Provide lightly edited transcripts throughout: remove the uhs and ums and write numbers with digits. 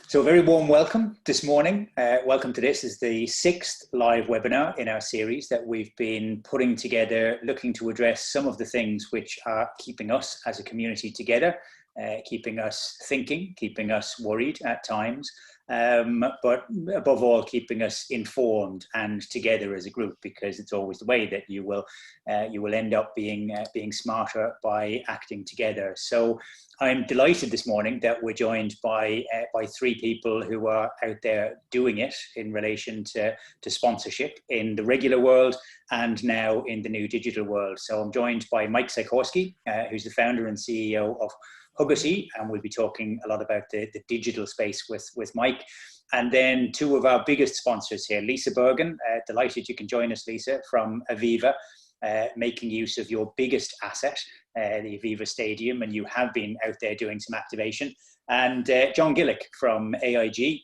So a very warm welcome this morning. Welcome to this is the 6th live webinar in our series that we've been putting together, looking to address some of the things which are keeping us as a community together, keeping us thinking, keeping us worried at times, but above all, keeping us informed and together as a group, because it's always the way that you will end up being smarter by acting together. So I'm delighted this morning that we're joined by 3 people who are out there doing it in relation to sponsorship in the regular world and now in the new digital world. So I'm joined by Mike Sikorski, who's the founder and CEO of Huggity, and we'll be talking a lot about the digital space with Mike. And then 2 of our biggest sponsors here, Lisa Bergen, delighted you can join us, Lisa, from Aviva. Making use of your biggest asset, the Aviva Stadium, and you have been out there doing some activation. And John Gillick from AIG,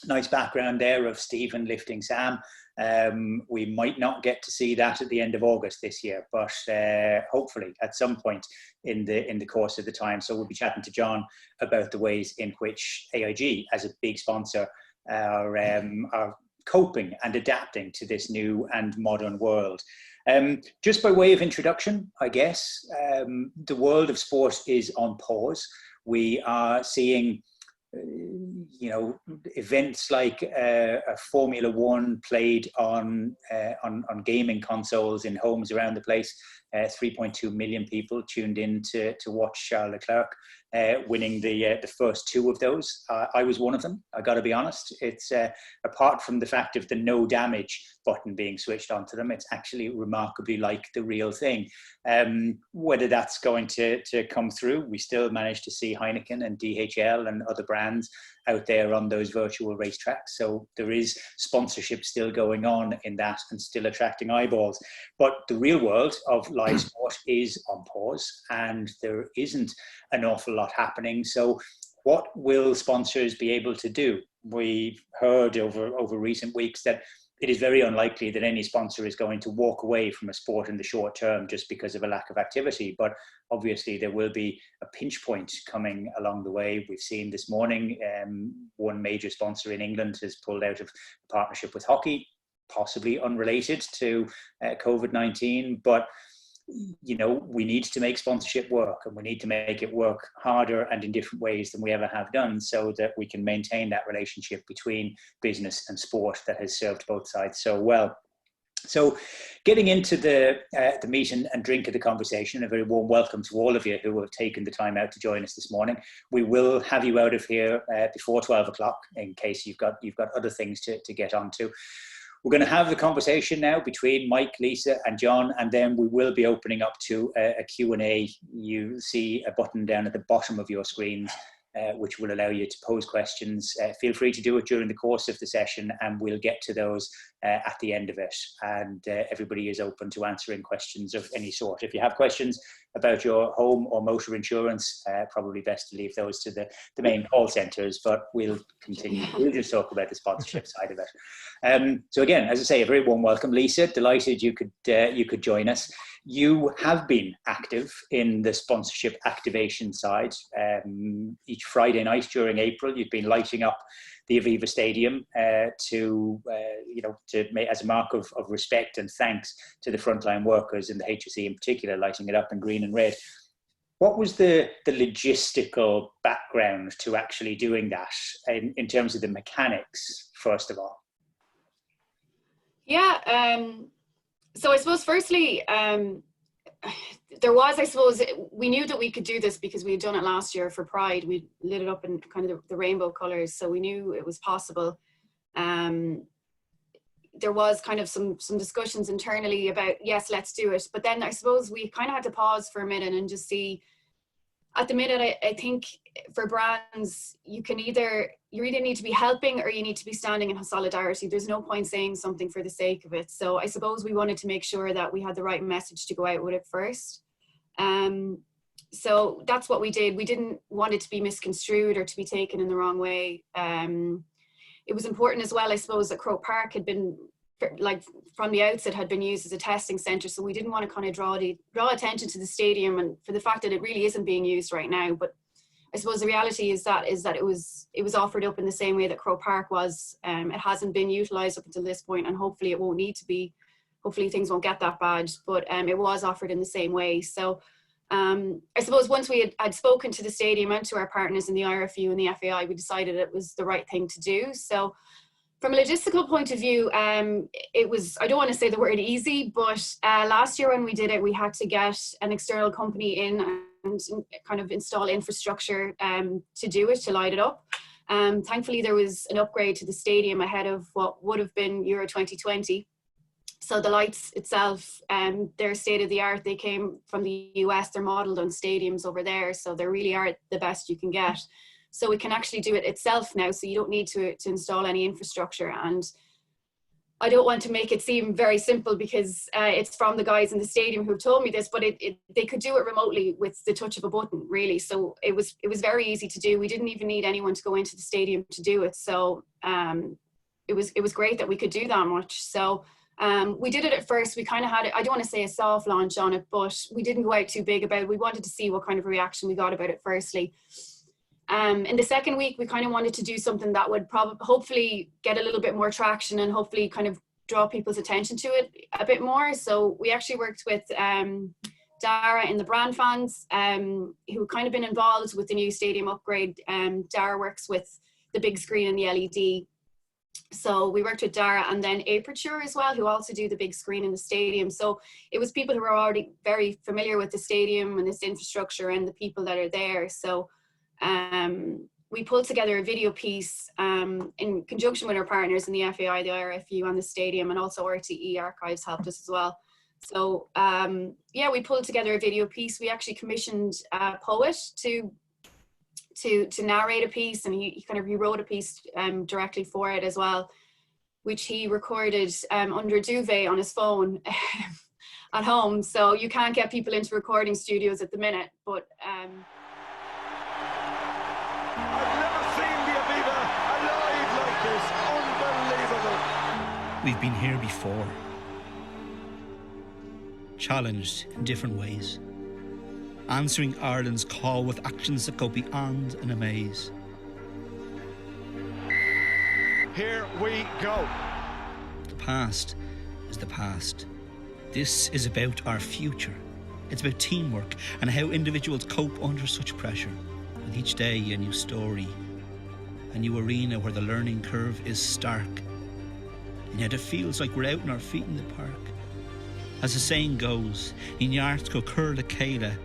nice background there of Stephen lifting Sam. We might not get to see that at the end of August this year, but hopefully at some point in the course of the time. So we'll be chatting to John about the ways in which AIG, as a big sponsor, are coping and adapting to this new and modern world. Just by way of introduction, I guess, the world of sport is on pause. We are seeing, events like a Formula One played on gaming consoles in homes around the place. 3.2 million people tuned in to watch Charles Leclerc winning the first 2 of those. I was one of them, I got to be honest. It's apart from the fact of the no damage button being switched onto them, it's actually remarkably like the real thing. Whether that's going to come through, we still manage to see Heineken and DHL and other brands out there on those virtual racetracks. So there is sponsorship still going on in that and still attracting eyeballs. But the real world of live sport is on pause and there isn't an awful lot happening. So what will sponsors be able to do? We've heard over recent weeks that it is very unlikely that any sponsor is going to walk away from a sport in the short term just because of a lack of activity. But obviously there will be a pinch point coming along the way. We've seen this morning, one major sponsor in England has pulled out of a partnership with hockey, possibly unrelated to COVID-19, but we need to make sponsorship work, and we need to make it work harder and in different ways than we ever have done, so that we can maintain that relationship between business and sport that has served both sides so well. So getting into the meat and drink of the conversation, a very warm welcome to all of you who have taken the time out to join us this morning. We will have you out of here before 12 o'clock in case you've got other things to get onto. We're going to have the conversation now between Mike, Lisa and John, and then we will be opening up to a Q&A. You see a button down at the bottom of your screens, which will allow you to pose questions. Feel free to do it during the course of the session, and we'll get to those at the end of it. And everybody is open to answering questions of any sort. If you have questions about your home or motor insurance, probably best to leave those to the main call centres, but we'll continue. We'll just talk about the sponsorship side of it. So again, as I say, a very warm welcome. Lisa, delighted you could join us. You have been active in the sponsorship activation side. Each Friday night during April, you've been lighting up the Aviva Stadium to make as a mark of respect and thanks to the frontline workers and the HSE in particular, lighting it up in green and red. What was the logistical background to actually doing that in terms of the mechanics, first of all? Yeah, so I suppose firstly, we knew that we could do this because we had done it last year for Pride. We lit it up in kind of the rainbow colors, so we knew it was possible. There was kind of some discussions internally about, yes, let's do it. But then I suppose we kind of had to pause for a minute and just see. At the minute, I think for brands, you either need to be helping or you need to be standing in solidarity. There's no point saying something for the sake of it. So I suppose we wanted to make sure that we had the right message to go out with it first. So that's what we did. We didn't want it to be misconstrued or to be taken in the wrong way. It was important as well, I suppose, that Croke Park had been, like from the outset, had been used as a testing centre. So we didn't want to kind of draw attention to the stadium and for the fact that it really isn't being used right now. But I suppose the reality is that it was offered up in the same way that Croke Park was. It hasn't been utilised up until this point, and hopefully it won't need to be. Hopefully things won't get that bad, but it was offered in the same way. So I suppose once we had spoken to the stadium and to our partners in the IRFU and the FAI, we decided it was the right thing to do. So from a logistical point of view, it was, I don't want to say the word easy, but last year when we did it, we had to get an external company in and kind of install infrastructure to do it, to light it up. Thankfully, there was an upgrade to the stadium ahead of what would have been Euro 2020. So the lights itself, they're state of the art. They came from the US, they're modeled on stadiums over there. So they really are the best you can get. So we can actually do it itself now. So you don't need to install any infrastructure. And I don't want to make it seem very simple because it's from the guys in the stadium who've told me this, but they could do it remotely with the touch of a button, really. So it was very easy to do. We didn't even need anyone to go into the stadium to do it. So it was great that we could do that much. So we did it at first. We kind of had it, I don't want to say a soft launch on it, but we didn't go out too big about it. We wanted to see what kind of reaction we got about it firstly. In the second week, we kind of wanted to do something that would hopefully get a little bit more traction and hopefully kind of draw people's attention to it a bit more. So we actually worked with Dara in the Brand Fans, who kind of been involved with the new stadium upgrade. Dara works with the big screen and the LED. So we worked with Dara, and then Aperture as well, who also do the big screen in the stadium. So it was people who are already very familiar with the stadium and its infrastructure and the people that are there. So we pulled together a video piece in conjunction with our partners in the FAI, the IRFU and the stadium, and also RTE Archives helped us as well. So yeah, we pulled together a video piece. We actually commissioned a poet to narrate a piece, and he wrote a piece directly for it as well, which he recorded under a duvet on his phone at home. So you can't get people into recording studios at the minute, but I've never seen the Aviva alive like this. Unbelievable. We've been here before, challenged in different ways, answering Ireland's call with actions that go beyond an amaze. Here we go. The past is the past. This is about our future. It's about teamwork and how individuals cope under such pressure. With each day a new story, a new arena where the learning curve is stark. And yet it feels like we're out on our feet in the park. As the saying goes, in Yart go Curla Kayla,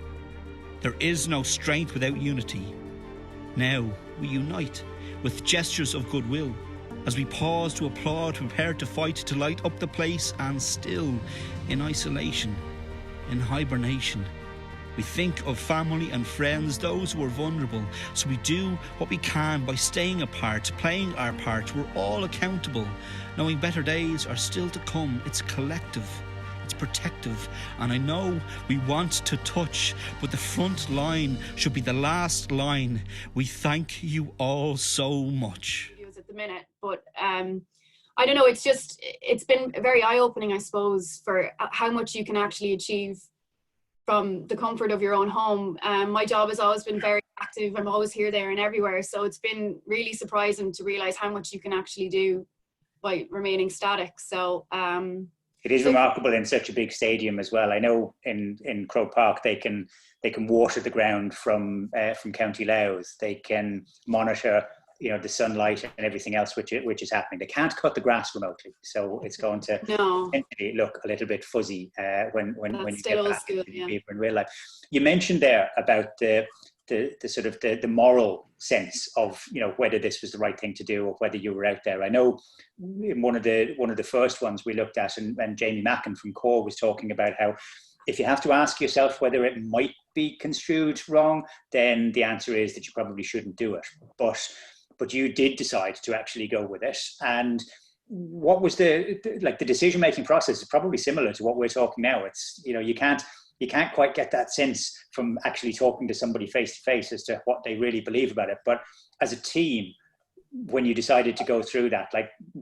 there is no strength without unity. Now we unite with gestures of goodwill as we pause to applaud, prepare to fight, to light up the place, and still in isolation, in hibernation. We think of family and friends, those who are vulnerable, so we do what we can by staying apart, playing our part. We're all accountable, knowing better days are still to come. It's collective, it's protective, and I know we want to touch, but the front line should be the last line. We thank you all so much. At the minute, but I don't know, it's been very eye-opening, I suppose, for how much you can actually achieve from the comfort of your own home. My job has always been very active. I'm always here, there and everywhere. So it's been really surprising to realize how much you can actually do by remaining static. So it is remarkable in such a big stadium as well. I know in Croke Park they can water the ground from County Louth. They can monitor the sunlight and everything else which is happening. They can't cut the grass remotely, so it's going to look a little bit fuzzy when you get back to people in real life. You mentioned there about the sort of the moral sense of whether this was the right thing to do or whether you were out there. I know in one of the first ones we looked at, and Jamie Mackin from CORE was talking about how if you have to ask yourself whether it might be construed wrong, then the answer is that you probably shouldn't do it. But you did decide to actually go with it. And what was the decision-making process is probably similar to what we're talking now. It's, you can't quite get that sense from actually talking to somebody face to face as to what they really believe about it. But as a team, when you decided to go through that,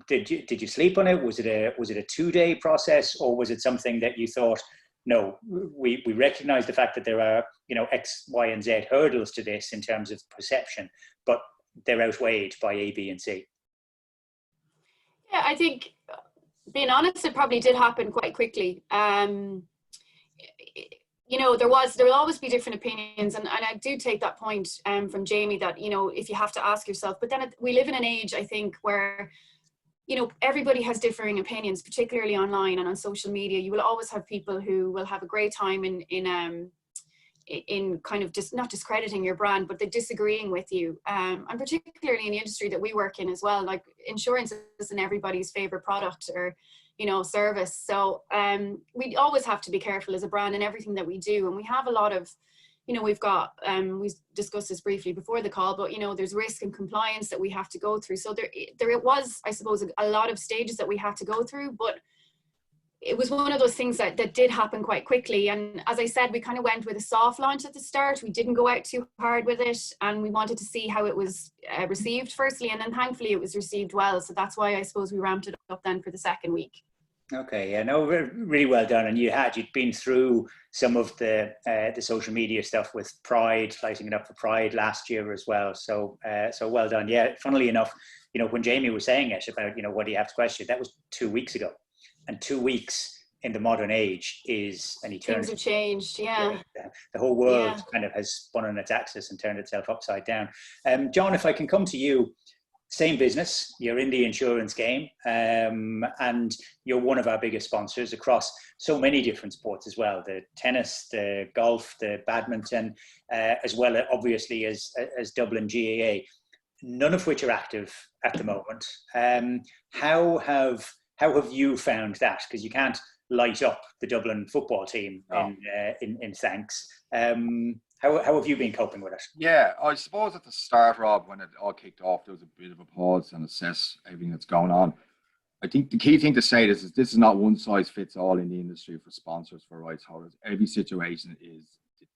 did you sleep on it? Was it a 2-day process, or was it something that you thought, no, we recognize the fact that there are, X, Y, and Z hurdles to this in terms of perception, but they're outweighed by A, B, and C? Yeah, I think, being honest, it probably did happen quite quickly. There will always be different opinions, and I do take that point from Jamie that, if you have to ask yourself, but then we live in an age, I think, where everybody has differing opinions, particularly online and on social media. You will always have people who will have a great time in kind of just not discrediting your brand, but they're disagreeing with you. And particularly in the industry that we work in as well, like insurance isn't everybody's favorite product or, service. So we always have to be careful as a brand in everything that we do. And we have a lot of, we've got, we discussed this briefly before the call, but, there's risk and compliance that we have to go through. So there was, I suppose, a lot of stages that we had to go through, but it was one of those things that did happen quite quickly. And as I said, we kind of went with a soft launch at the start. We didn't go out too hard with it, and we wanted to see how it was received firstly, and then thankfully it was received well. So that's why I suppose we ramped it up then for the second week. Okay, yeah, no, really well done. And you'd been through some of the social media stuff with Pride, lighting it up for Pride last year as well. So well done. Yeah, funnily enough, when Jamie was saying it about, what do you have to question, that was 2 weeks ago. And 2 weeks in the modern age is an eternity. Things have changed, yeah. The whole world kind of has spun on its axis and turned itself upside down. John, if I can come to you, same business, you're in the insurance game, and you're one of our biggest sponsors across so many different sports as well, the tennis, the golf, the badminton, as well, obviously, as Dublin GAA, none of which are active at the moment. How have you found that? Because you can't light up the Dublin football team in thanks. How have you been coping with it? Yeah, I suppose at the start, Rob, when it all kicked off, there was a bit of a pause and assess everything that's going on. I think the key thing to say is this is not one size fits all in the industry for sponsors, for rights holders. Every situation is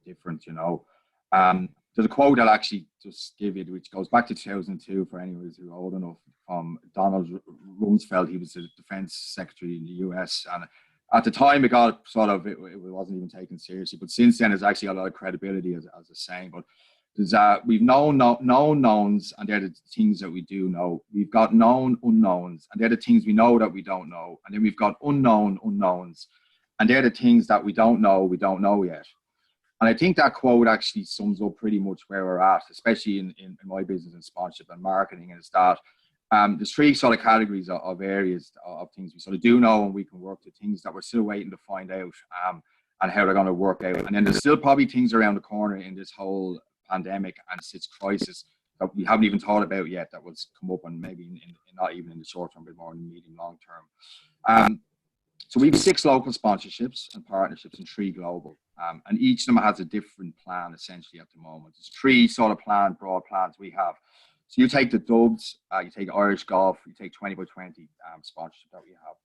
different, There's a quote I'll actually just give you, which goes back to 2002 for anyone who's old enough, from Donald Rumsfeld. He was the defense secretary in the US. And at the time, it got it wasn't even taken seriously. But since then, it's actually got a lot of credibility as a saying. But there's, we've known knowns, and they're the things that we do know. We've got known unknowns, and they're the things we know that we don't know. And then we've got unknown unknowns, and they're the things that we don't know yet. And I think that quote actually sums up pretty much where we're at, especially in my business and sponsorship and marketing, and it's that there's three sort of categories of areas of things we sort of do know and we can work to, things that we're still waiting to find out and how they're going to work out. And then there's still probably things around the corner in this whole pandemic and its crisis that we haven't even thought about yet that will come up, and maybe in not even in the short term, but more in the medium, long term. So we have 6 local sponsorships and partnerships and 3 global. And each of them has a different plan essentially at the moment. There's 3 sort of broad plans we have. So you take the Dubs, you take Irish Golf, you take 20x20 sponsorship that we have.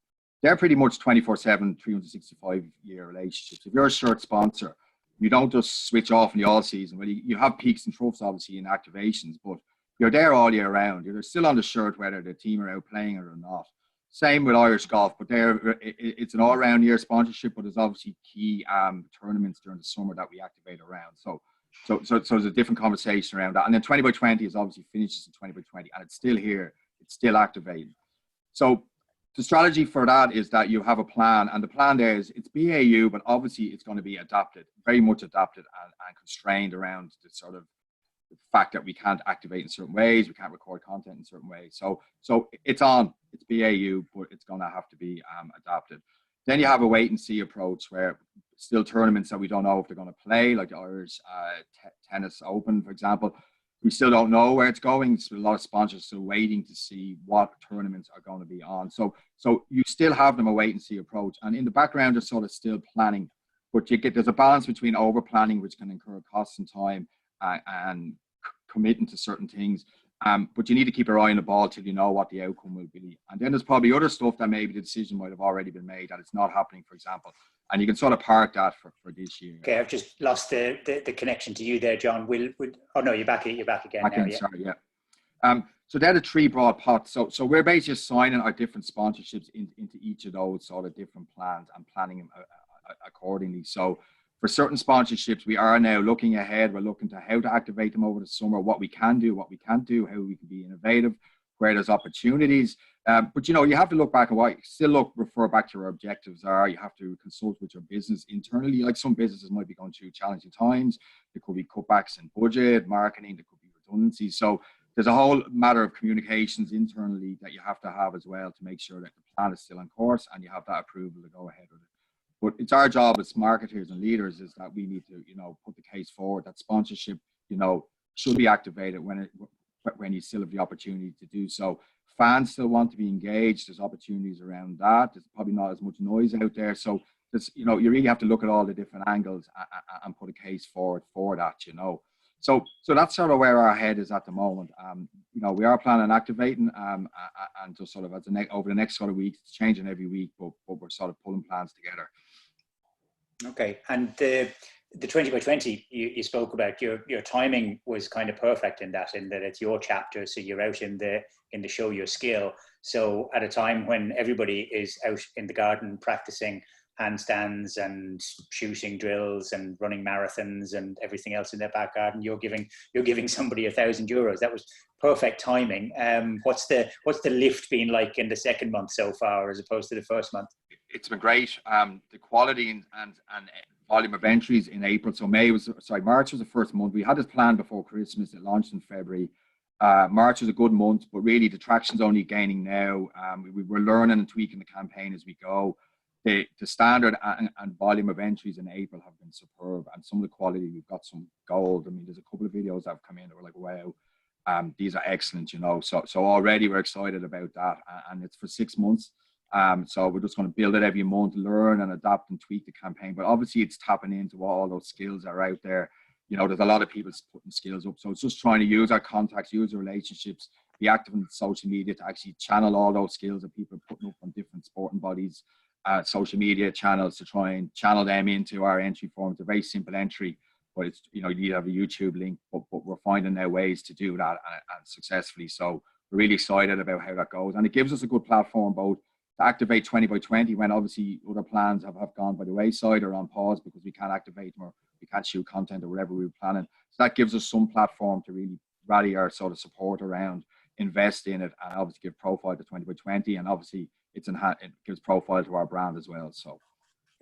They're pretty much 24/7, 365-year relationships. If you're a shirt sponsor, you don't just switch off in the all season. Well, you have peaks and troughs obviously in activations, but you're there all year round. You're still on the shirt whether the team are out playing it or not. Same with Irish Golf, but it's an all-round year sponsorship, but there's obviously key tournaments during the summer that we activate around. So there's a different conversation around that. And then 20x20 is obviously finishes in 20x20, and it's still here. It's still activating. So the strategy for that is that you have a plan, and the plan there is it's BAU, but obviously it's going to be adapted, very much adapted and constrained around the sort of the fact that we can't activate in certain ways, we can't record content in certain ways. So it's BAU, but it's going to have to be adapted. Then you have a wait and see approach where still tournaments that we don't know if they're going to play, like the Irish Tennis Open, for example. We still don't know where it's going. So a lot of sponsors still waiting to see what tournaments are going to be on. So you still have them a wait and see approach. And in the background, you're sort of still planning, but there's a balance between over planning, which can incur costs and time, and committing to certain things. But you need to keep your eye on the ball till you know what the outcome will be. And then there's probably other stuff that maybe the decision might have already been made that it's not happening, for example. And you can sort of park that for this year. Okay, I've just lost the connection to you there, John. Oh no, you're back again now. Yeah. Sorry, yeah. So they're the 3 broad pots. So we're basically assigning our different sponsorships into each of those sort of different plans and planning accordingly. So for certain sponsorships, we are now looking ahead. We're looking to how to activate them over the summer, what we can do, what we can't do, how we can be innovative, where there's opportunities. But, you know, you have to look back and refer back to your objectives are. You have to consult with your business internally. Like some businesses might be going through challenging times. There could be cutbacks in budget, marketing, there could be redundancies. So there's a whole matter of communications internally that you have to have as well to make sure that the plan is still on course and you have that approval to go ahead with it. But it's our job as marketers and leaders is that we need to, you know, put the case forward that sponsorship, you know, should be activated when you still have the opportunity to do so. Fans still want to be engaged. There's opportunities around that. There's probably not as much noise out there. So there's, you know, you really have to look at all the different angles and put a case forward for that, you know. So that's sort of where our head is at the moment. You know, we are planning on activating and just sort of over the next sort of weeks, it's changing every week, but we're sort of pulling plans together. Okay, and the 20 by 20 you spoke about, your timing was kind of perfect in that it's your chapter, so you're out in the show your skill. So at a time when everybody is out in the garden practicing handstands and shooting drills and running marathons and everything else in their back garden, you're giving somebody €1,000. That was perfect timing. What's the lift been like in the second month so far as opposed to the first month? It's been great. The quality and volume of entries in April. So March was the first month. We had this plan before Christmas. It launched in February. March was a good month, but really the traction's only gaining now. We're learning and tweaking the campaign as we go. The standard and volume of entries in April have been superb, and some of the quality, we've got some gold. I mean, there's a couple of videos that have come in that were like, wow, these are excellent, you know. So already we're excited about that, and it's for 6 months. So we're just going to build it every month, learn and adapt and tweak the campaign. But obviously it's tapping into what all those skills are out there. You know, there's a lot of people putting skills up. So it's just trying to use our contacts, use our relationships, be active in social media to actually channel all those skills that people are putting up on different sporting bodies, social media channels, to try and channel them into our entry form. It's a very simple entry, but it's, you know, you have a YouTube link, but we're finding now ways to do that and successfully. So we're really excited about how that goes. And it gives us a good platform both to activate 20 by 20 when obviously other plans have gone by the wayside or on pause because we can't activate them or we can't shoot content or whatever we were planning. So that gives us some platform to really rally our sort of support around, invest in it, and obviously give profile to 20 by 20. And obviously it gives profile to our brand as well. So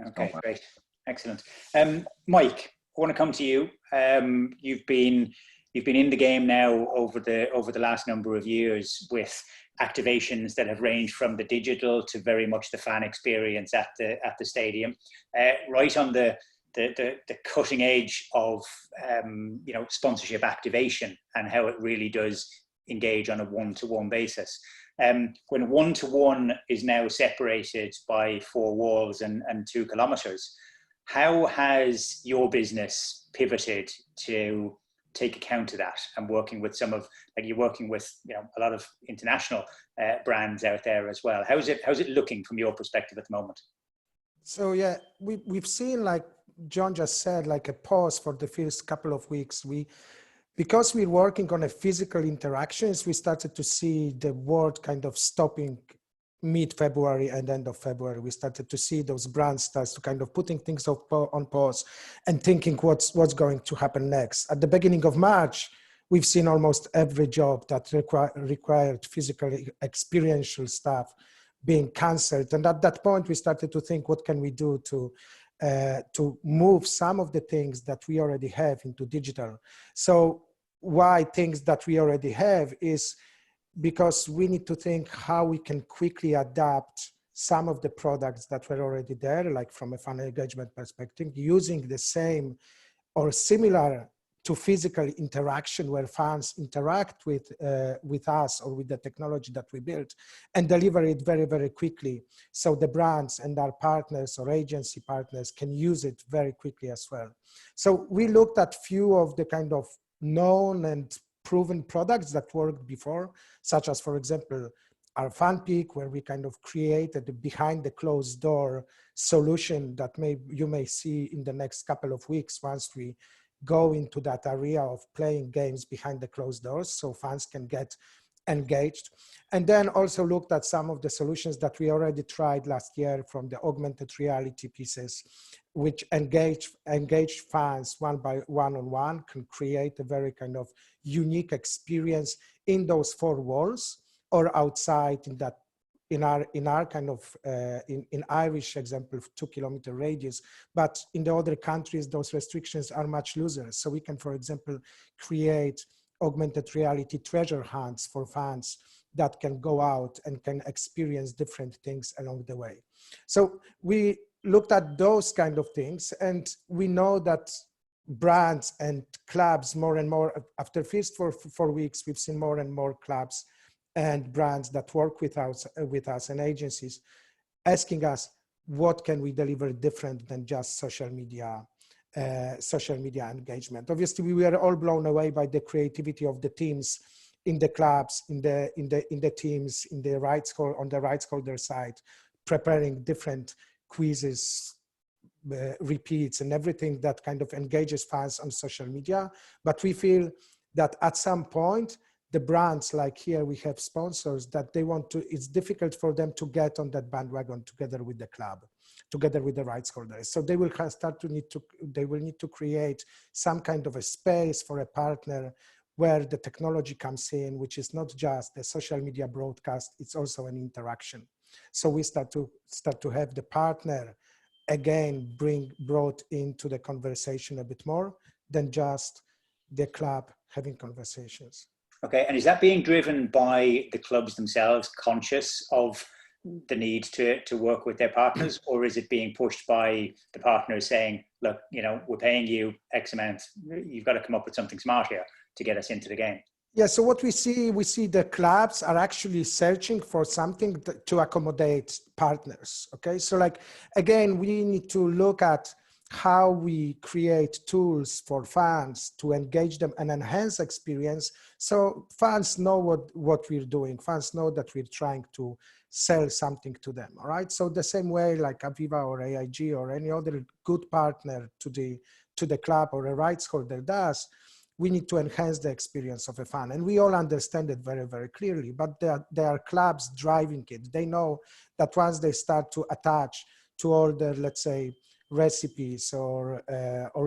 okay, great, excellent. Mike, I want to come to you. You've been in the game now over the last number of years with activations that have ranged from the digital to very much the fan experience at the stadium, right on the cutting edge of you know, sponsorship activation and how it really does engage on a one-to-one basis. When one-to-one is now separated by 4 walls and 2 kilometers, how has your business pivoted to take account of that and working with you're working with, you know, a lot of international brands out there as well? How's it looking from your perspective at the moment? So yeah, we've seen, like John just said, like a pause for the first couple of weeks. Because we're working on a physical interactions, we started to see the world kind of stopping mid-February and end of February. We started to see those brands start to kind of putting things on pause and thinking what's going to happen next. At the beginning of March, we've seen almost every job that required physical experiential stuff being canceled. And at that point, we started to think, what can we do to move some of the things that we already have into digital? So why things that we already have is because we need to think how we can quickly adapt some of the products that were already there, like from a fan engagement perspective, using the same or similar to physical interaction where fans interact with us or with the technology that we built, and deliver it very, very quickly. So the brands and our partners or agency partners can use it very quickly as well. So we looked at few of the kind of known and proven products that worked before, such as, for example, our FanPick, where we kind of created a behind the closed door solution that you may see in the next couple of weeks once we go into that area of playing games behind the closed doors, so fans can get engaged. And then also looked at some of the solutions that we already tried last year from the augmented reality pieces, which engage fans one-on-one, can create a very kind of unique experience in those four walls or outside in our kind of in Irish example, 2 kilometer radius, but in the other countries those restrictions are much looser. So we can, for example, create augmented reality treasure hunts for fans that can go out and can experience different things along the way. So we looked at those kind of things, and we know that brands and clubs more and more, after first 4 weeks, we've seen more and more clubs and brands that work with us and agencies asking us, what can we deliver different than just social media engagement? Obviously, we were all blown away by the creativity of the teams in the clubs, in the teams, on the rights holder side, preparing different quizzes, repeats, and everything that kind of engages fans on social media. But we feel that at some point, the brands, like here we have sponsors that they want to, it's difficult for them to get on that bandwagon together with the club, together with the rights holders. So they will need to create some kind of a space for a partner where the technology comes in, which is not just the social media broadcast, it's also an interaction. So we start to have the partner again brought into the conversation a bit more than just the club having conversations. Okay, and is that being driven by the clubs themselves, conscious of the need to work with their partners, or is it being pushed by the partners saying, look, you know, we're paying you X amount, you've got to come up with something smart here to get us into the game? Yeah, so what we see the clubs are actually searching for something to accommodate partners, okay? So like, again, we need to look at how we create tools for fans to engage them and enhance experience. So fans know what we're doing. Fans know that we're trying to sell something to them, all right? So the same way like Aviva or AIG or any other good partner to the club or a rights holder does, we need to enhance the experience of a fan. And we all understand it very, very clearly, but there are clubs driving it. They know that once they start to attach to all the, let's say, recipes or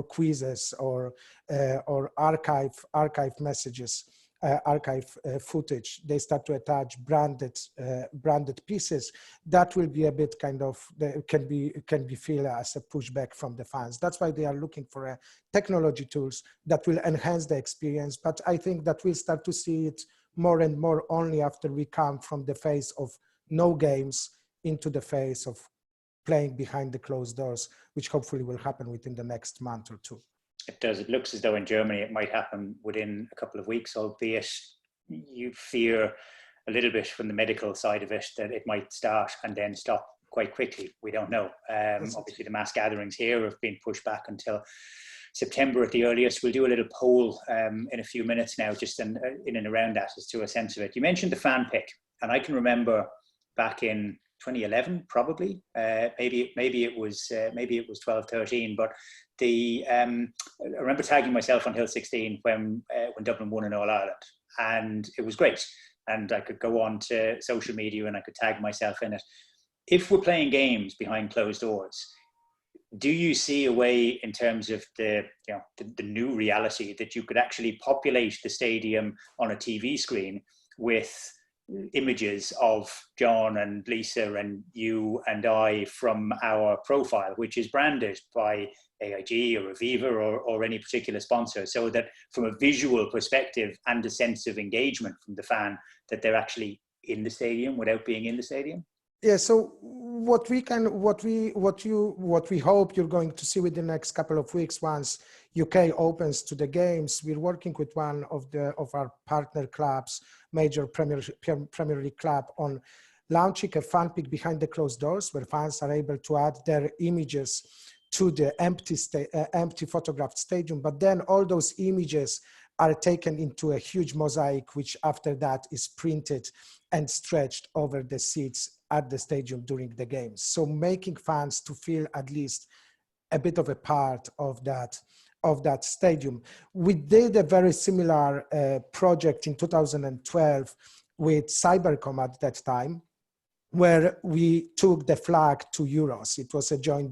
quizzes or archive messages, archive footage, they start to attach branded pieces. That will be a bit kind of, can be feel as a pushback from the fans. That's why they are looking for technology tools that will enhance the experience. But I think that we'll start to see it more and more only after we come from the phase of no games into the phase of playing behind the closed doors, which hopefully will happen within the next month or two. It does. It looks as though in Germany it might happen within a couple of weeks, albeit you fear a little bit from the medical side of it that it might start and then stop quite quickly. We don't know. Obviously, the mass gatherings here have been pushed back until September at the earliest. We'll do a little poll in a few minutes now, just in and around that, as to a sense of it. You mentioned the fan pick, and I can remember back in 2011, probably. Maybe it was 12-13. But I remember tagging myself on Hill 16 when Dublin won in All Ireland, and it was great. And I could go on to social media and I could tag myself in it. If we're playing games behind closed doors, do you see a way in terms of the new reality that you could actually populate the stadium on a TV screen with images of John and Lisa and you and I from our profile, which is branded by AIG or Aviva or any particular sponsor, so that from a visual perspective and a sense of engagement from the fan, that they're actually in the stadium without being in the stadium? Yeah, so what we hope you're going to see within the next couple of weeks, once UK opens to the games, we're working with one of our partner clubs, major Premier League club, on launching a fan pick behind the closed doors, where fans are able to add their images to the empty photographed stadium. But then all those images are taken into a huge mosaic, which after that is printed and stretched over the seats at the stadium during the games. So making fans to feel at least a bit of a part of that stadium. We did a very similar project in 2012 with Cybercom at that time, where we took the flag to Euros. It was a joint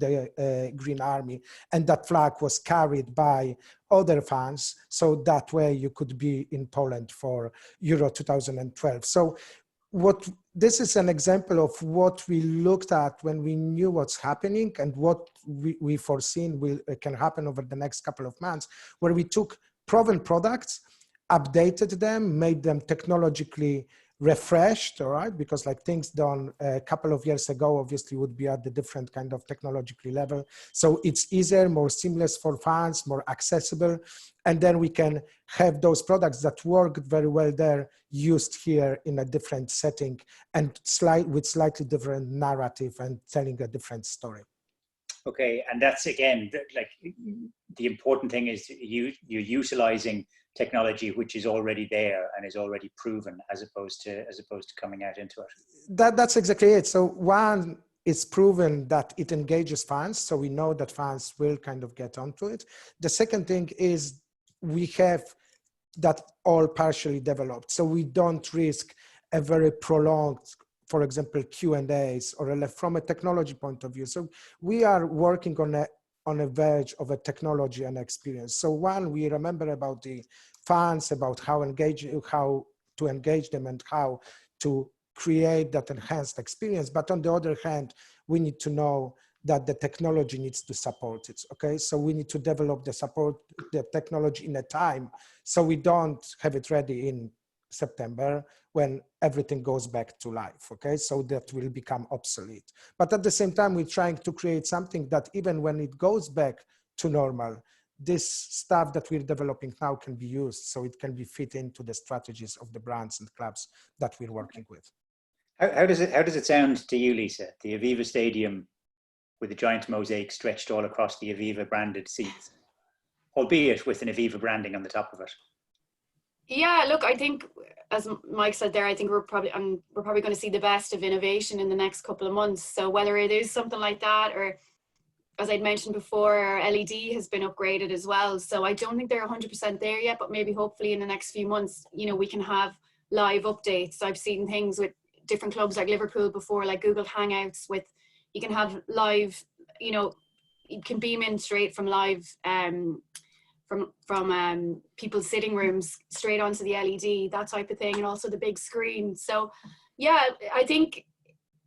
Green Army, and that flag was carried by other fans, so that way you could be in Poland for Euro 2012. So this is an example of what we looked at when we knew what's happening and what we foreseen can happen over the next couple of months, where we took proven products, updated them, made them technologically refreshed, all right, because like things done a couple of years ago obviously would be at the different kind of technological level. So it's easier, more seamless for fans, more accessible, and then we can have those products that work very well there used here in a different setting and with slightly different narrative and telling a different story. Okay, and that's again like the important thing is you're utilizing technology which is already there and is already proven, as opposed to coming out into it. That's exactly it. So one, it's proven that it engages fans, so we know that fans will kind of get onto it. The second thing is we have that all partially developed, so we don't risk a very prolonged, for example, Q&As or from a technology point of view. So we are working on a verge of a technology and experience. So one, we remember about the fans, about how to engage them and how to create that enhanced experience. But on the other hand, we need to know that the technology needs to support it, okay? So we need to develop the technology in a time, so we don't have it ready in September when everything goes back to life, okay? So that will become obsolete. But at the same time, we're trying to create something that even when it goes back to normal, this stuff that we're developing now can be used, so it can be fit into the strategies of the brands and clubs that we're working with. How does it sound to you, Lisa? The Aviva Stadium with a giant mosaic stretched all across the Aviva branded seats, albeit with an Aviva branding on the top of it. Yeah, look, I think, as Mike said there, I think we're probably going to see the best of innovation in the next couple of months. So whether it is something like that, or as I'd mentioned before, our LED has been upgraded as well. So I don't think they're 100% there yet, but maybe hopefully in the next few months, you know, we can have live updates. I've seen things with different clubs like Liverpool before, like Google Hangouts, with you can have live, you know, you can beam in straight from live from people's sitting rooms straight onto the LED, that type of thing, and also the big screen. So yeah, I think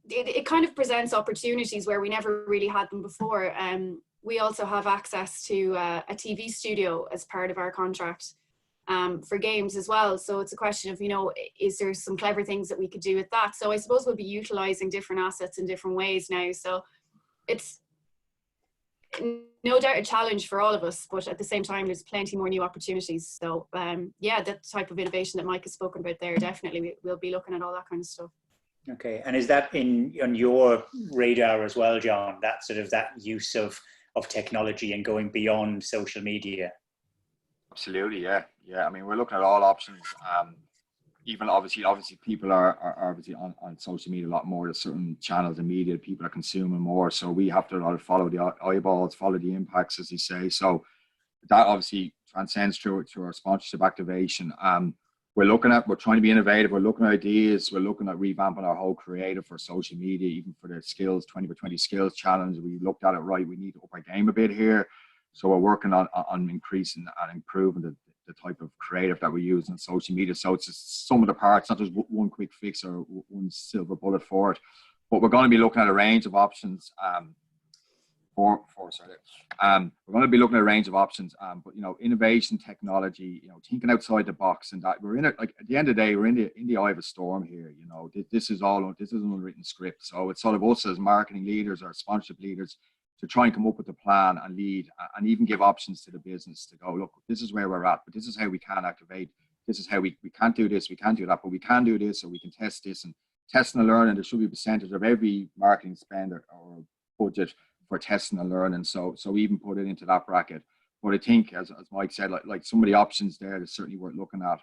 it kind of presents opportunities where we never really had them before. We also have access to a TV studio as part of our contract for games as well. So it's a question of, you know, is there some clever things that we could do with that? So I suppose we'll be utilizing different assets in different ways now. So it's no doubt a challenge for all of us, but at the same time, there's plenty more new opportunities. So yeah, that type of innovation that Mike has spoken about there, definitely we'll be looking at all that kind of stuff. Okay, and is that on your radar as well, John, that sort of that use of technology and going beyond social media? Absolutely, yeah. I mean, we're looking at all options. Even obviously people are obviously on social media a lot more. There's certain channels of media people are consuming more, so we have to follow the eyeballs, follow the impacts, as you say. So that obviously transcends through our sponsorship activation. We're trying to be innovative. We're looking at ideas. We're looking at revamping our whole creative for social media, even for the skills 20 by 20 skills challenge. We looked at it, right, we need to up our game a bit here. So we're working on increasing and improving the type of creative that we use on social media. So it's just some of the parts, not just one quick fix or one silver bullet for it. But we're going to be looking at a range of options. We're going to be looking at a range of options. But you know, innovation, technology, you know, thinking outside the box, and that we're in it. Like at the end of the day, we're in the eye of a storm here. You know, this is an unwritten script. So it's sort of us as marketing leaders or sponsorship leaders to try and come up with a plan and lead and even give options to the business to go, look, this is where we're at, but this is how we can activate. This is how we can't do this, we can't do that, but we can do this, so we can test this. And testing and learning, there should be a percentage of every marketing spend or budget for testing and learning. So we even put it into that bracket. But I think, as Mike said, like some of the options there is certainly worth looking at.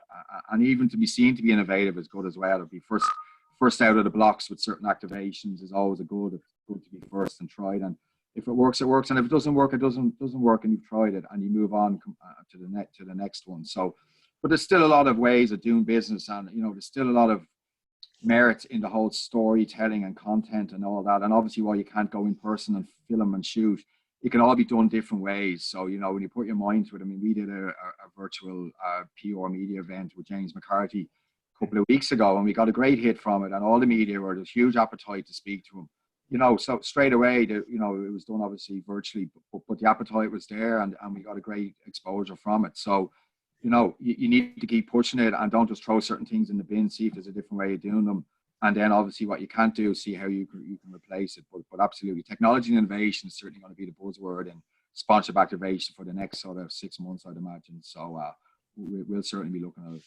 And even to be seen to be innovative is good as well. It'll be first out of the blocks with certain activations is always it's good to be first and tried. And if it works, it works, and if it doesn't work, it doesn't work, and you've tried it, and you move on to the next one. So, but there's still a lot of ways of doing business, and you know, there's still a lot of merit in the whole storytelling and content and all that. And obviously, while you can't go in person and film and shoot, it can all be done different ways. So, you know, when you put your mind to it, I mean, we did a virtual PR media event with James McCarthy a couple of weeks ago, and we got a great hit from it. And all the media were, there's huge appetite to speak to him. You know, so straight away, you know, it was done obviously virtually, but the appetite was there, and we got a great exposure from it. So, you know, you need to keep pushing it, and don't just throw certain things in the bin, see if there's a different way of doing them. And then obviously what you can't do, see how you can replace it. But absolutely, technology and innovation is certainly going to be the buzzword in sponsorship activation for the next sort of 6 months, I'd imagine. So we'll certainly be looking at it.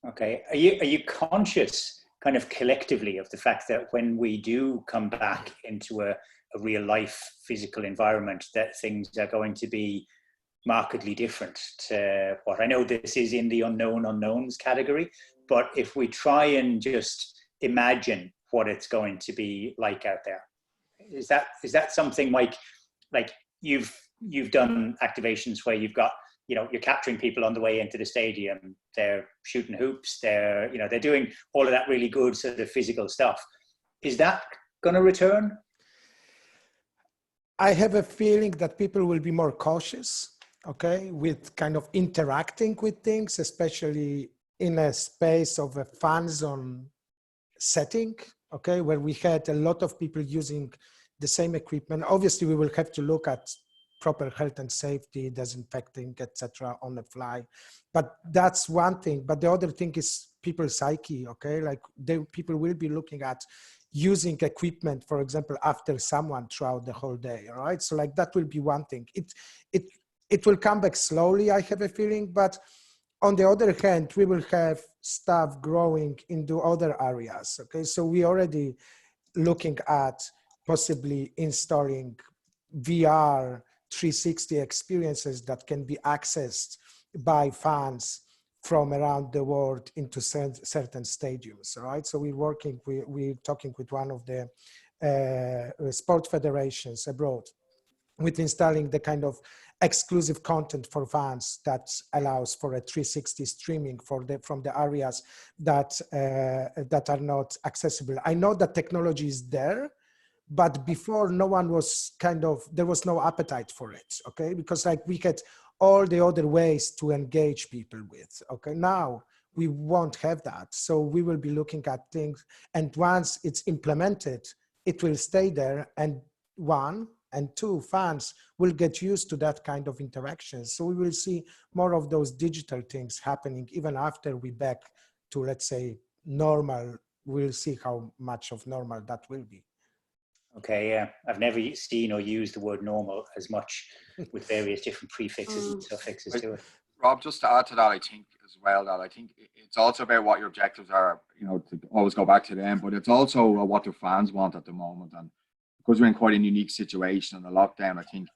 Okay. Are you conscious kind of collectively of the fact that when we do come back into a real life physical environment, that things are going to be markedly different to what I know this is in the unknown unknowns category, but if we try and just imagine what it's going to be like out there, is that something like you've done activations where you've got, you know, you're capturing people on the way into the stadium, they're shooting hoops, they're doing all of that really good sort of physical stuff. Is that going to return? I have a feeling that people will be more cautious, okay, with kind of interacting with things, especially in a space of a fan zone setting, okay, where we had a lot of people using the same equipment. Obviously, we will have to look at proper health and safety, disinfecting, etc., on the fly. But that's one thing. But the other thing is people's psyche, okay? Like people will be looking at using equipment, for example, after someone throughout the whole day, all right? So like that will be one thing. It will come back slowly, I have a feeling, but on the other hand, we will have stuff growing into other areas, okay? So we already looking at possibly installing VR 360 experiences that can be accessed by fans from around the world into certain stadiums, right? So we're talking with one of the sport federations abroad with installing the kind of exclusive content for fans that allows for a 360 streaming from the areas that are not accessible. I know that technology is there, but before there was no appetite for it, okay? Because like we had all the other ways to engage people with, okay? Now we won't have that. So we will be looking at things, and once it's implemented, it will stay there, and one, and two, fans will get used to that kind of interaction. So we will see more of those digital things happening even after we back to, let's say, normal. We'll see how much of normal that will be. Okay, yeah. I've never seen or used the word normal as much with various different prefixes and suffixes to it. Rob, just to add to that, I think as well that I think it's also about what your objectives are, you know, to always go back to them, but it's also what the fans want at the moment. And because we're in quite a unique situation in the lockdown, I think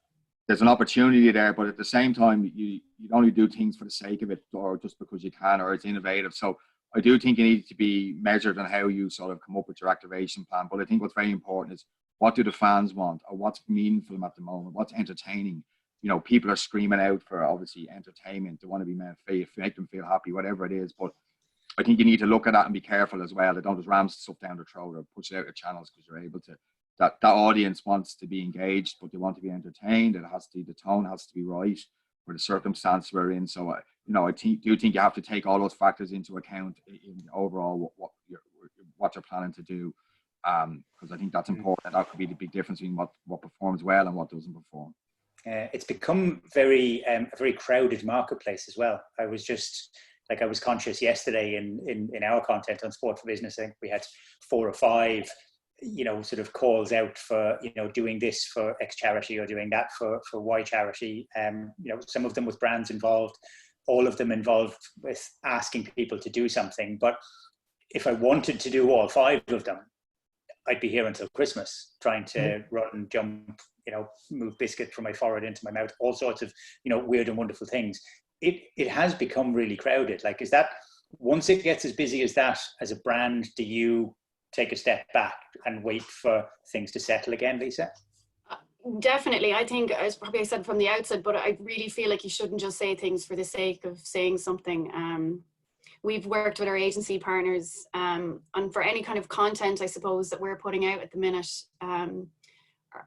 there's an opportunity there, but at the same time, you don't only do things for the sake of it or just because you can or it's innovative. So I do think you need to be measured on how you sort of come up with your activation plan. But I think what's very important is what do the fans want, or what's meaningful at the moment, what's entertaining. You know, people are screaming out for obviously entertainment. They want to be make them feel happy, whatever it is. But I think you need to look at that and be careful as well. They don't just ram stuff down their throat or push it out of channels because you're able to. That audience wants to be engaged, but they want to be entertained. The tone has to be right for the circumstance we're in. So, you know, I do think you have to take all those factors into account in overall what you're planning to do. Because I think that's important. That could be the big difference between what performs well and what doesn't perform. It's become a very crowded marketplace as well. I was conscious yesterday in our content on Sport for Business. I think we had 4 or 5, you know, sort of calls out for, you know, doing this for X charity or doing that for Y charity. You know, some of them with brands involved, all of them involved with asking people to do something. But if I wanted to do all 5 of them, I'd be here until Christmas trying to run, jump, you know, move biscuit from my forehead into my mouth, all sorts of, you know, weird and wonderful things. It has become really crowded. Like, is that, once it gets as busy as that, as a brand, do you take a step back and wait for things to settle again, Lisa? Definitely. I think, as probably I said from the outset, but I really feel like you shouldn't just say things for the sake of saying something. we've worked with our agency partners, and for any kind of content, I suppose, that we're putting out at the minute,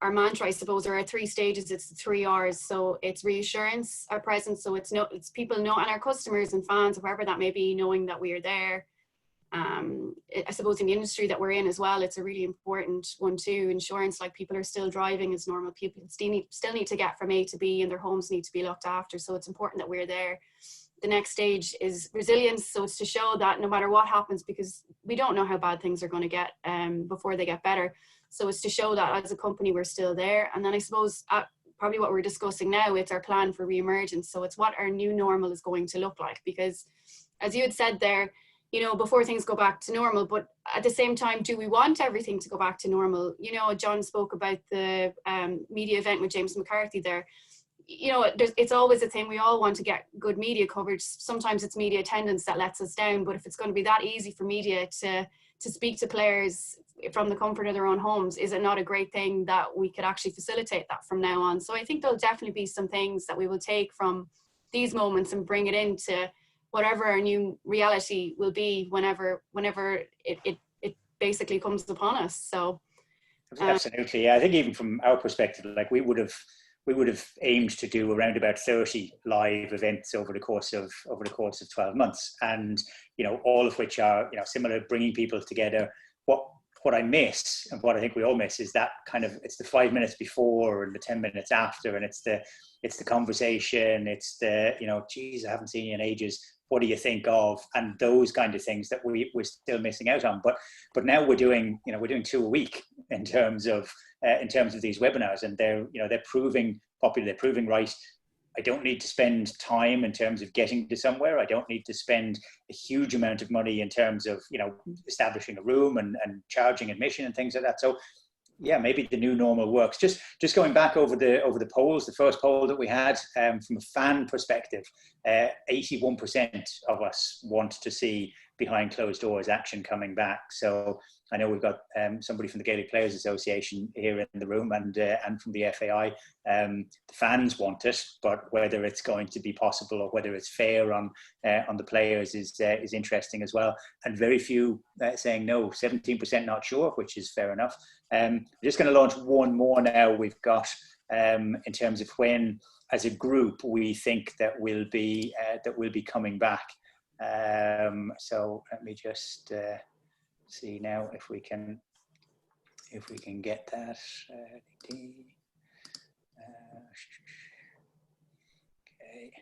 our mantra, I suppose, are our 3 stages. It's the 3 R's. So it's reassurance, our presence. So it's people know, and our customers and fans, whoever that may be, knowing that we are there. I suppose in the industry that we're in as well, it's a really important one too. Insurance, like people are still driving as normal. People still need to get from A to B, and their homes need to be looked after. So it's important that we're there. The next stage is resilience. So it's to show that no matter what happens, because we don't know how bad things are going to get before they get better. So it's to show that as a company, we're still there. And then I suppose probably what we're discussing now, it's our plan for reemergence. So it's what our new normal is going to look like. Because as you had said there, you know, before things go back to normal, but at the same time, do we want everything to go back to normal? You know, John spoke about the media event with James McCarthy there. You know, it's always a thing. We all want to get good media coverage. Sometimes it's media attendance that lets us down, but if it's going to be that easy for media to speak to players from the comfort of their own homes, is it not a great thing that we could actually facilitate that from now on? So I think there'll definitely be some things that we will take from these moments and bring it into whatever our new reality will be whenever it basically comes upon us. So absolutely. I think even from our perspective, like we would have aimed to do around about 30 live events over the course of 12 months, and you know, all of which are, you know, similar, bringing people together. What I miss, and what I think we all miss, is that kind of, it's the 5 minutes before and the 10 minutes after, and it's the conversation, it's the, you know, geez, I haven't seen you in ages, what do you think of, and those kind of things that we're still missing out on. But now we're doing 2 a week in terms of these webinars, and they're proving popular, they're proving right. I don't need to spend time in terms of getting to somewhere. I don't need to spend a huge amount of money in terms of, you know, establishing a room and charging admission and things like that. So yeah, maybe the new normal works. Just going back over the polls, the first poll that we had, from a fan perspective, 81% of us want to see behind closed doors action coming back. So I know we've got somebody from the Gaelic Players Association here in the room, and from the FAI. The fans want it, but whether it's going to be possible or whether it's fair on the players is interesting as well. And very few saying no. 17% not sure, which is fair enough. We're just going to launch one more now. We've got in terms of when, as a group, we think that we'll be coming back. So let me just see now if we can get that. Okay,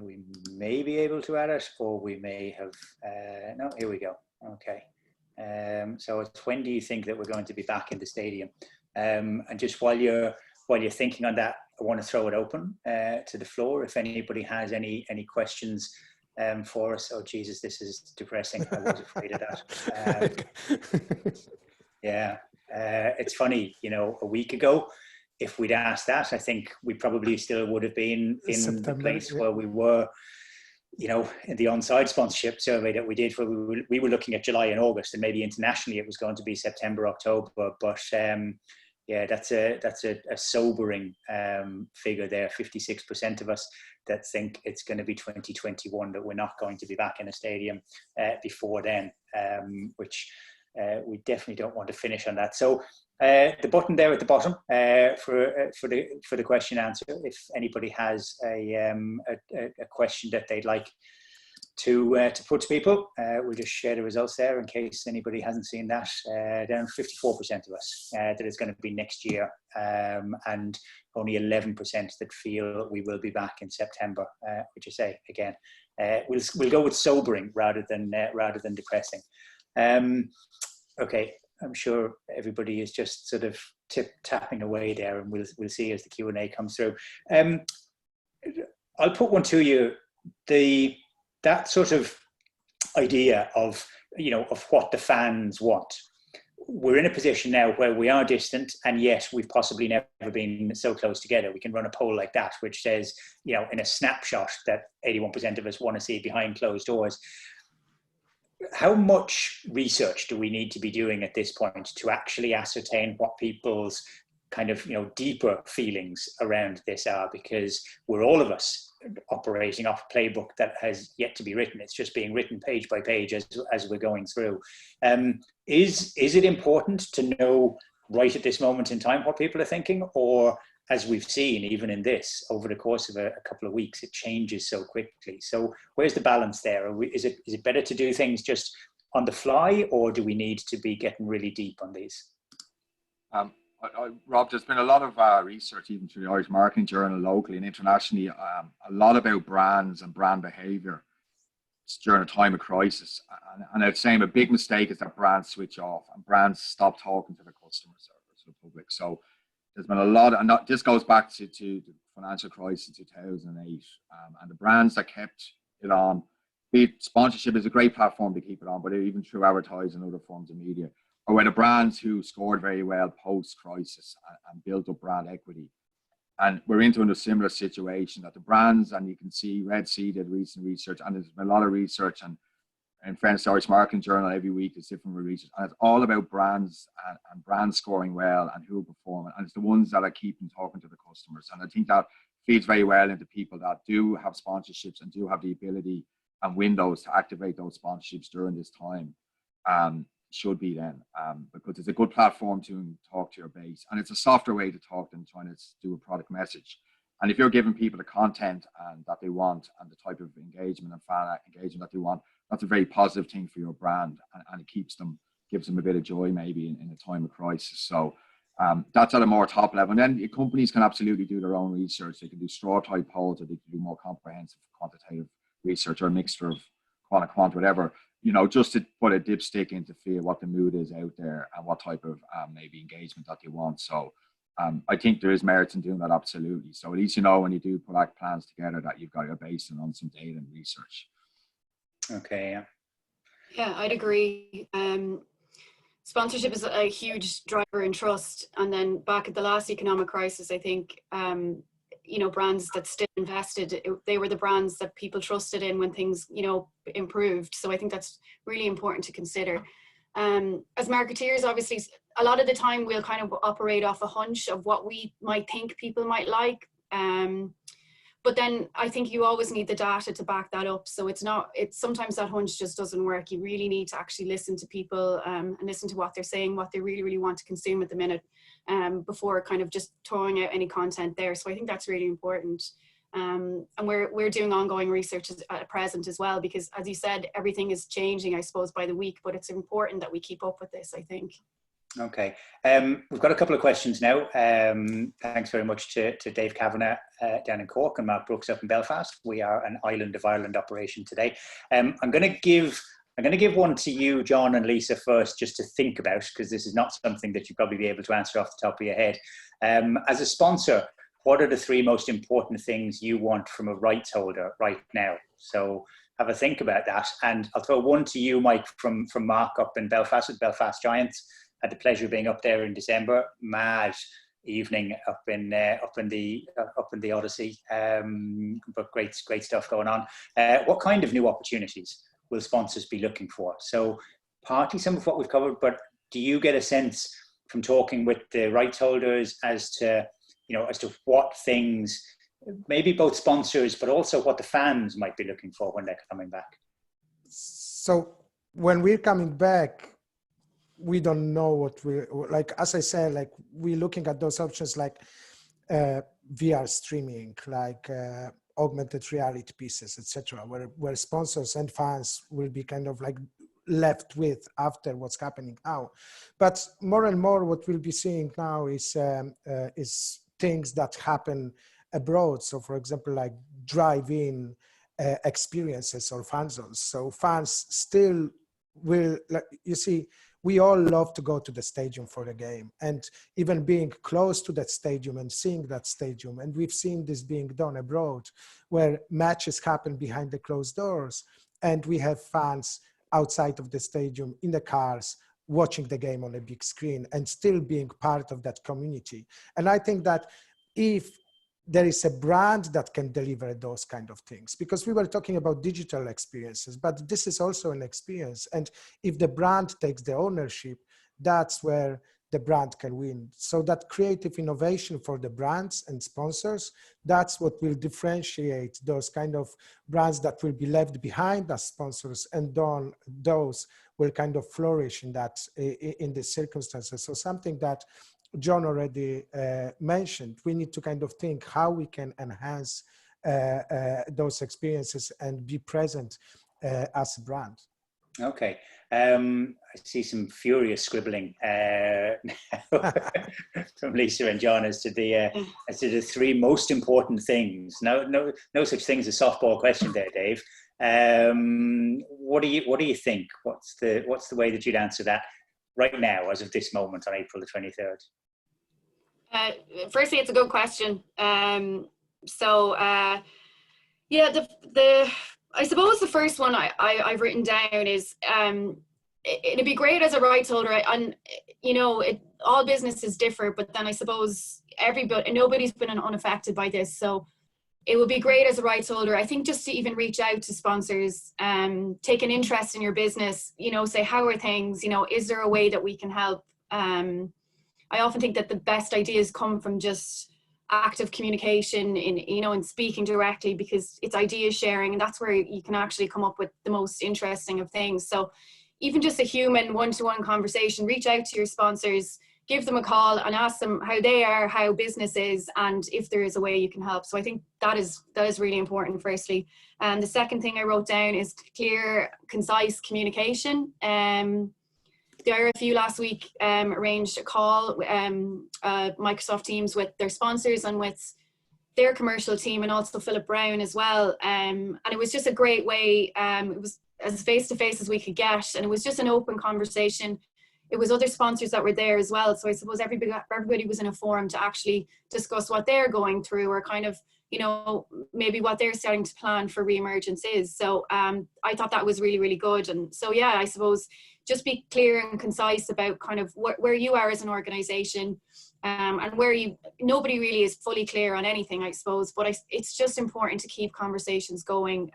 we may be able to add it, or we may have. No, here we go. Okay, so it's when do you think that we're going to be back in the stadium? And just while you're thinking on that, I want to throw it open to the floor. If anybody has any questions for us. Oh Jesus, this is depressing. I was afraid of that. Yeah, it's funny, you know, a week ago, if we'd asked that, I think we probably still would have been in September, the place where we were, you know, in the onside sponsorship survey that we did, where we were looking at July and August, and maybe internationally it was going to be September, October. But yeah, that's a sobering figure there. 56% of us that think it's going to be 2021, that we're not going to be back in a stadium before then, which we definitely don't want to finish on that. So the button there at the bottom for the question answer. If anybody has a question that they'd like to put to people, we'll just share the results there in case anybody hasn't seen that. Down 54% of us that it's going to be next year, and only 11% that feel we will be back in September. Which I say again, we'll go with sobering rather than depressing. Okay, I'm sure everybody is just sort of tapping away there, and we'll see as the Q&A comes through. I'll put one to you. That sort of idea of, you know, of what the fans want. We're in a position now where we are distant, and yet we've possibly never been so close together. We can run a poll like that, which says, you know, in a snapshot, that 81% of us want to see behind closed doors. How much research do we need to be doing at this point to actually ascertain what people's kind of, deeper feelings around this are, because we're all of us operating off a playbook that has yet to be written. It's just being written page by page as we're going through. Is it important to know right at this moment in time what people are thinking, or as we've seen even in this over the course of a couple of weeks, it changes so quickly? So where's the balance there? Is it better to do things just on the fly, or do we need to be getting really deep on these? Rob, there's been a lot of research, even through the Irish Marketing Journal locally and internationally, a lot about brands and brand behaviour during a time of crisis. And I'd say a big mistake is that brands switch off and brands stop talking to the customers or to the public. So there's been a lot, and this goes back to the financial crisis in 2008, and the brands that kept it on, be it sponsorship is a great platform to keep it on, but even through advertising and other forms of media, or were the brands who scored very well post-crisis and built up brand equity. And we're into a similar situation that the brands, and you can see Red Sea did recent research, and there's been a lot of research, and in fairness, the Irish Marketing Journal every week is different research, and it's all about brands and brands scoring well and who are performing, and it's the ones that are keeping talking to the customers. And I think that feeds very well into people that do have sponsorships and do have the ability and windows to activate those sponsorships during this time. Should be then, because it's a good platform to talk to your base, and it's a softer way to talk than trying to do a product message. And if you're giving people the content and that they want and the type of engagement and fan engagement that they want, that's a very positive thing for your brand, and it gives them a bit of joy maybe in a time of crisis. So that's at a more top level. And then companies can absolutely do their own research. They can do straw type polls, or they can do more comprehensive quantitative research, or a mixture of quant, whatever, just to put a dipstick into feel what the mood is out there and what type of maybe engagement that they want. So I think there is merits in doing that, absolutely. So at least when you do put plans together that you've got your basis on some data and research. Okay, yeah, I'd agree. Sponsorship is a huge driver in trust. And then back at the last economic crisis, I think brands that still invested, they were the brands that people trusted in when things, improved. So I think that's really important to consider. As marketeers, obviously, a lot of the time we'll kind of operate off a hunch of what we might think people might like. But then I think you always need the data to back that up. So sometimes that hunch just doesn't work. You really need to actually listen to people and listen to what they're saying, what they really, really want to consume at the minute, before kind of just throwing out any content there. So I think that's really important. And we're doing ongoing research at present as well, because as you said, everything is changing, I suppose, by the week, but it's important that we keep up with this, I think. Okay. We've got a couple of questions now. Thanks very much to Dave Kavanagh down in Cork and Mark Brooks up in Belfast. We are an Island of Ireland operation today. I'm going to give one to you, John and Lisa, first, just to think about, because this is not something that you'll probably be able to answer off the top of your head. As a sponsor, what are the 3 most important things you want from a rights holder right now? So have a think about that. And I'll throw one to you, Mike, from Mark up in Belfast with Belfast Giants. Had the pleasure of being up there in December. Mad evening up in the Odyssey, but great stuff going on. What kind of new opportunities will sponsors be looking for? So partly some of what we've covered, but do you get a sense from talking with the rights holders as to what things, maybe both sponsors, but also what the fans might be looking for when they're coming back? So when we're coming back, we don't know what like, as I said, like we're looking at those options like VR streaming, like augmented reality pieces, etc., where sponsors and fans will be kind of like left with after what's happening now. But more and more what we'll be seeing now is things that happen abroad. So for example, like drive-in experiences or fan zones. So fans still will, like, you see, we all love to go to the stadium for a game, and even being close to that stadium and seeing that stadium. And we've seen this being done abroad, where matches happen behind the closed doors, and we have fans outside of the stadium in the cars watching the game on a big screen and still being part of that community. And I think that if there is a brand that can deliver those kind of things, because we were talking about digital experiences, but this is also an experience. And if the brand takes the ownership, that's where the brand can win. So that creative innovation for the brands and sponsors, that's what will differentiate those kind of brands that will be left behind as sponsors, and those will kind of flourish in that, in the circumstances. So something that John already mentioned, we need to kind of think how we can enhance those experiences and be present as a brand. Okay. I see some furious scribbling from Lisa and John as to the three most important things. No such thing as a softball question there, Dave. What do you think? What's the way that you'd answer that right now, as of this moment on April the 23rd? Firstly, it's a good question. I suppose the first one I've written down is it'd be great as a rights holder, and all businesses differ, but then I suppose nobody's been unaffected by this, so it would be great as a rights holder, I think, just to even reach out to sponsors, take an interest in your business, say, how are things, is there a way that we can help? I often think that the best ideas come from just active communication in speaking directly, because it's idea sharing, and that's where you can actually come up with the most interesting of things. So even just a human one-to-one conversation, reach out to your sponsors, give them a call and ask them how they are, how business is, and if there is a way you can help. So I think that is really important, firstly. And the second thing I wrote down is clear, concise communication. The IRFU last week arranged a call, Microsoft Teams, with their sponsors and with their commercial team, and also Philip Brown as well. And it was just a great way. It was as face-to-face as we could get, and it was just an open conversation. It was other sponsors that were there as well. So I suppose everybody was in a forum to actually discuss what they're going through, or kind of, maybe what they're starting to plan for reemergence is. So I thought that was really, really good. And so, yeah, I suppose just be clear and concise about kind of where you are as an organization, and where nobody really is fully clear on anything, I suppose, but it's just important to keep conversations going.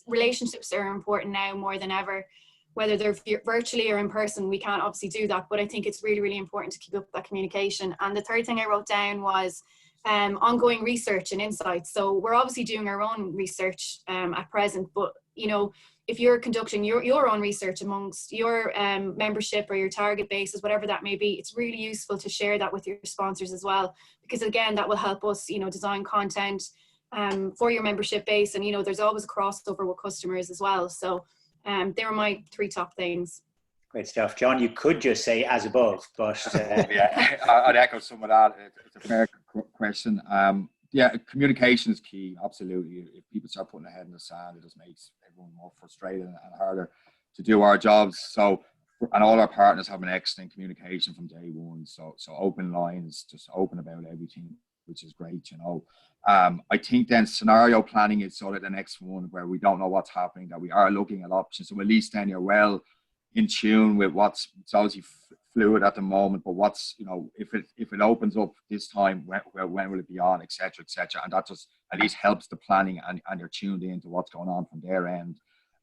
Relationships are important now more than ever, whether they're virtually or in person. We can't obviously do that, but I think it's really, really important to keep up that communication. And the third thing I wrote down was ongoing research and insights. So we're obviously doing our own research at present, but if you're conducting your own research amongst your membership or your target bases, whatever that may be, it's really useful to share that with your sponsors as well, because again, that will help us, design content for your membership base. And, there's always a crossover with customers as well. So they were my three top things. Great stuff. John, you could just say as above, but... Yeah, I'd echo some of that. It's a fair question. Communication is key, absolutely. If people start putting their head in the sand, it just makes everyone more frustrated and harder to do our jobs. So, and all our partners have an excellent communication from day one. So open lines, just open about everything, which is great, I think then scenario planning is sort of the next one, where we don't know what's happening, that we are looking at options. So at least then you're well in tune with it's obviously fluid at the moment, but if it opens up this time, when will it be on, etc., and that just at least helps the planning, and you're tuned into what's going on from their end.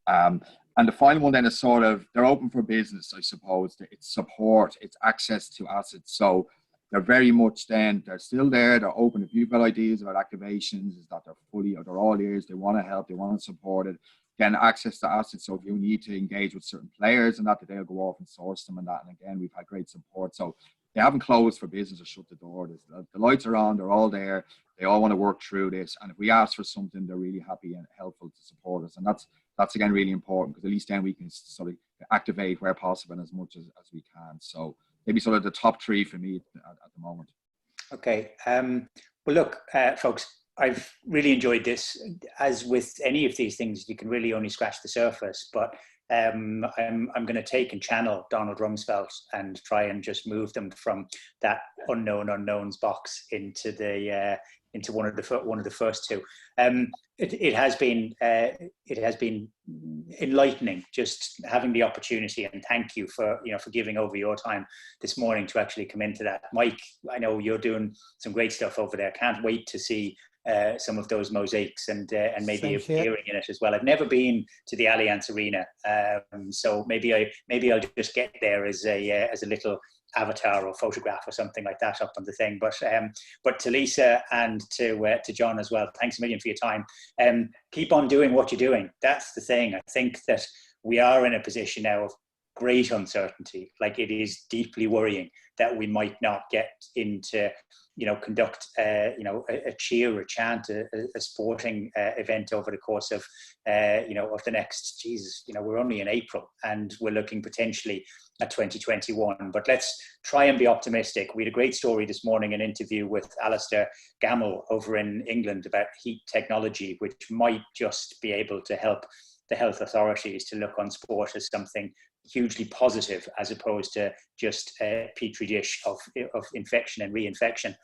And the final one then is sort of, they're open for business, I suppose. It's support, it's access to assets. So they're very much then, they're still there, they're open. If you've got ideas about activations, is that they're all ears, they want to help, they want to support it. Again, access to assets. So if you need to engage with certain players and that they'll go off and source them and that. And again, we've had great support. So they haven't closed for business or shut the door. The lights are on, they're all there. They all want to work through this. And if we ask for something, they're really happy and helpful to support us. And that's again, really important, because at least then we can sort of activate where possible and as much as we can. So maybe sort of the top three for me at the moment. Okay. Well, look, folks, I've really enjoyed this. As with any of these things, you can really only scratch the surface, but I'm going to take and channel Donald Rumsfeld and try and just move them from that unknown unknowns box into one of the first two. It has been enlightening just having the opportunity, and thank you for giving over your time this morning to actually come into that. Mike, I know you're doing some great stuff over there. Can't wait to see some of those mosaics and maybe appearing in it as well. I've never been to the Allianz Arena, so maybe I'll just get there as a little avatar or photograph or something like that up on the thing. But to Lisa and to John as well, thanks a million for your time. Keep on doing what you're doing. That's the thing. I think that we are in a position now of great uncertainty. Like, it is deeply worrying that we might not get into, conduct, a cheer, a chant, a sporting event over the course of, of the next, Jesus, we're only in April and we're looking potentially at 2021. But let's try and be optimistic. We had a great story this morning, an interview with Alistair Gamble over in England about heat technology, which might just be able to help the health authorities to look on sport as something hugely positive, as opposed to just a petri dish of infection and reinfection.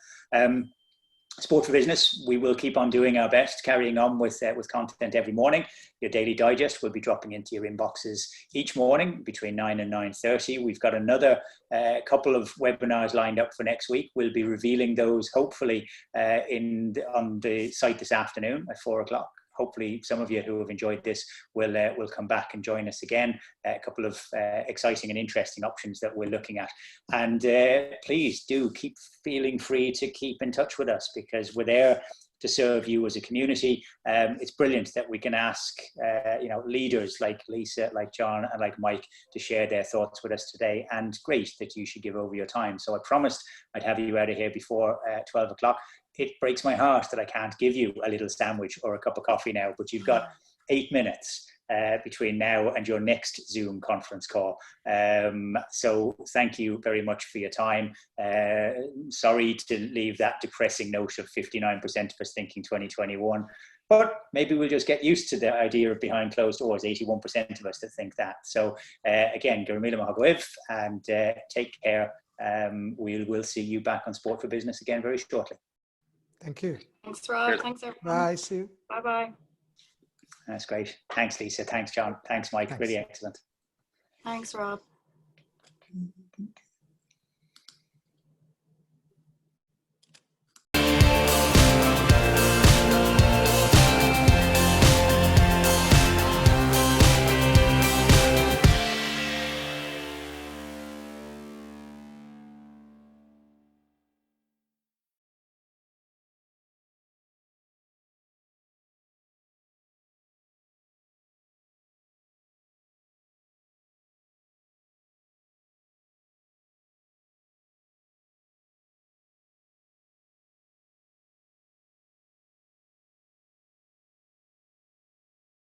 Sport for Business, we will keep on doing our best, carrying on with content every morning. Your daily digest will be dropping into your inboxes each morning between 9 and 9:30. We've got another couple of webinars lined up for next week. We'll be revealing those hopefully on the site this afternoon at 4 o'clock. Hopefully some of you who have enjoyed this will come back and join us again. A couple of exciting and interesting options that we're looking at. And please do keep feeling free to keep in touch with us, because we're there to serve you as a community. It's brilliant that we can ask leaders like Lisa, like John, and like Mike to share their thoughts with us today. And great that you should give over your time. So I promised I'd have you out of here before 12 o'clock. It breaks my heart that I can't give you a little sandwich or a cup of coffee now, but you've got 8 minutes between now and your next Zoom conference call. So thank you very much for your time. Sorry to leave that depressing note of 59% of us thinking 2021, but maybe we'll just get used to the idea of behind closed doors, 81% of us that think that. So again, Garamila Mahagoev, and take care. We'll see you back on Sport for Business again very shortly. Thank you. Thanks, Rob. Cheers. Thanks, everyone. Bye. See you. Bye-bye. That's great. Thanks, Lisa. Thanks, John. Thanks, Mike. Thanks. Really excellent. Thanks, Rob.